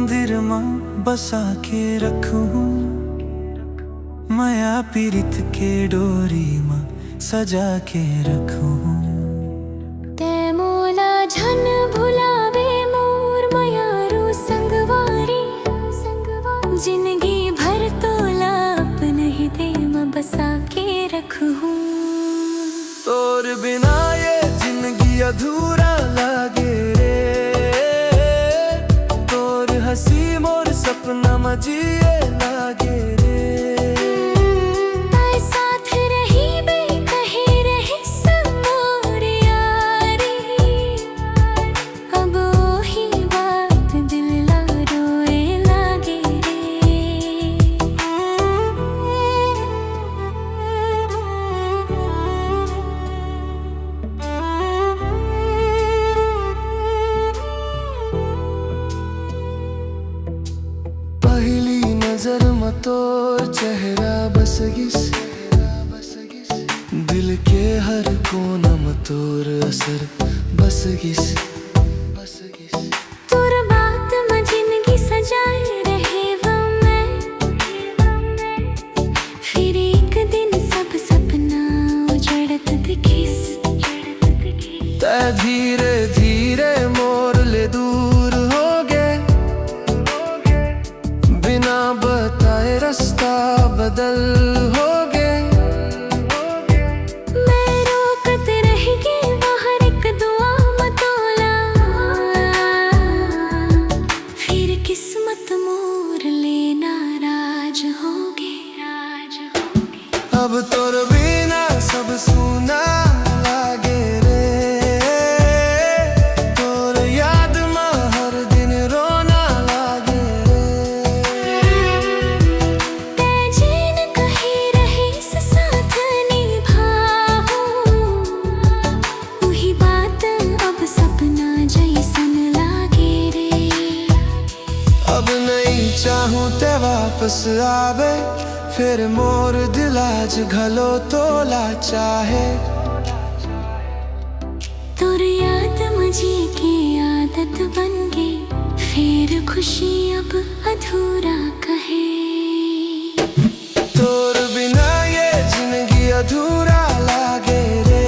मंदिर मां बसा के रखूं, माया पीरित के डोरी मां सजा के रखूं। ते मोला झन भुलावे मोर मयारू संगवारी, जिंदगी भर तोला अपने ही दे मां बसा के रखूं। तोर बिना ये जिंदगी अधूरा लागे रे, तोर हंसी मोर सपना मजिए लागे रे। ताए साथ रही बे कहे रहे सब मोर यारी, अब वही बात दिल ला रोए लागे पहली नजर में तोर चेहरा बस गिस, दिल के हर कोना में तोर असर बस गिस। तोर बात में जिंदगी सजाए रहे वो मैं, फिर एक दिन सब सपना उजड़त दिखिस। तै धीरे धीरे मोर ले दूर हो गए, बिना बताए रास्ता बदल हो गए। मैं रोकत रह गई बाहर एक दुआ मतोला, फिर किस्मत मोर ले नाराज हो गए। अब तोर बिना सब सुना लागे रे, तोर याद में हर दिन रोना लागे रे। ते जीन कही रहे साथ निभाऊं, वही बात अब सपना जैसन लागे रे। अब नहीं चाहूं ते वापस आवे, फिर मोर दिल आज घलो तोला चाहे। तोर याद मुझे की आदत बन गई, फिर खुशी अब अधूरा कहे। तोर बिना ये जिंदगी अधूरा लागे रे,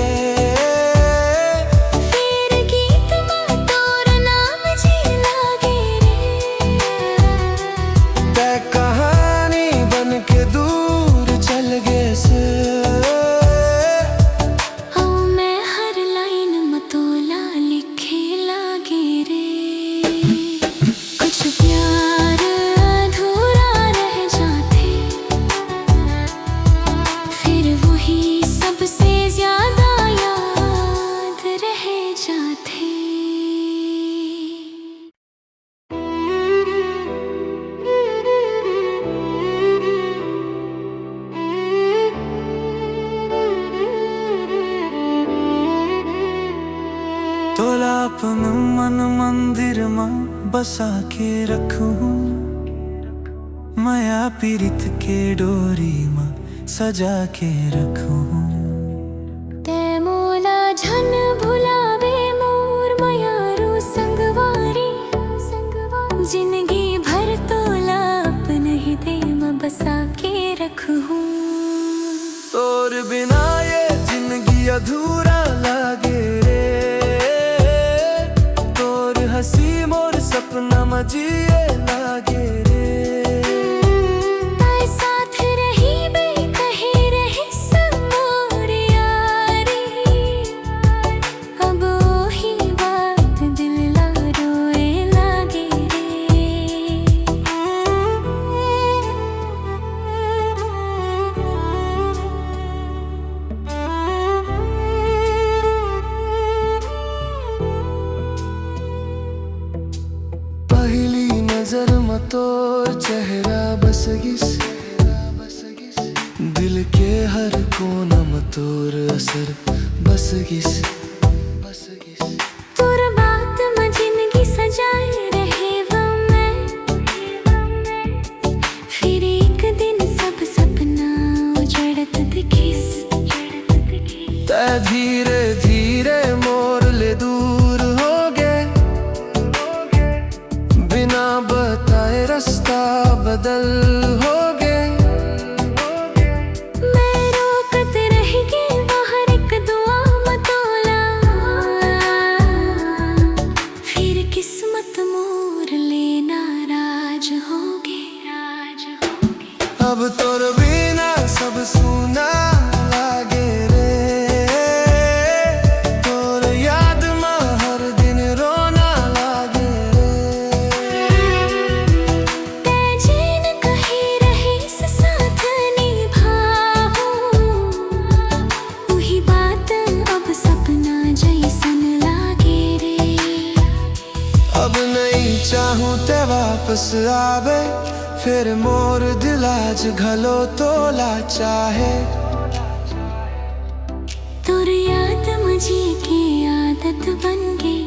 फिर गीत में तोर नाम जी लागे रे। तै कहानी बन के दूर चल गए से, औ मैं हर लाइन में तोला लिखे लागे रे। कुछ प्यार अधूरा रह जाते, फिर वही सबसे ज्यादा याद रह जाते। तोला अपन मन मंदिर मां बसा के रखूं, माया पीरित के डोरी मां सजा के रखूं। ते मोला झन भुलावे मोर मयारू संगवारी, जिंदगी भर तोला अपने ही दे मां बसा के रखूं। तोर बिना ये जिंदगी अधूरा लागे रे, तोर हंसी मोर सपना मजिए लागे रे। ताए साथ रही बे कहे रहे सब मोर यारी, अब वही बात दिल ला रोए लागे पहली नजर में तोर चेहरा बस गिस, दिल के हर कोना में तोर असर बस गिस। तोर बात में जिंदगी सजाए रहे वो मैं, फिर एक दिन सब सपना उजड़त दिखिस। तै धीरे धीरे मोर ले दूर हो गए, बिना बता बदल होगे। मैं रोकत रहेगी बाहर एक दुआ मतोला, फिर किस्मत मोर ले नाराज होगे। अब तोर बिना सब सुना लागे रे, तोर याद में हर दिन रोना लागे रे। तेजीन कही रही से साथ निभाऊं, वही बात अब सपना जैसन लागे रे। अब नहीं चाहूं ते वापस आवे, फिर मोर दिल आज घलो तोला चाहे। तोर याद मुझे की आदत बन गई,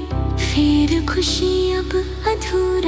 फिर खुशी अब अधूरी।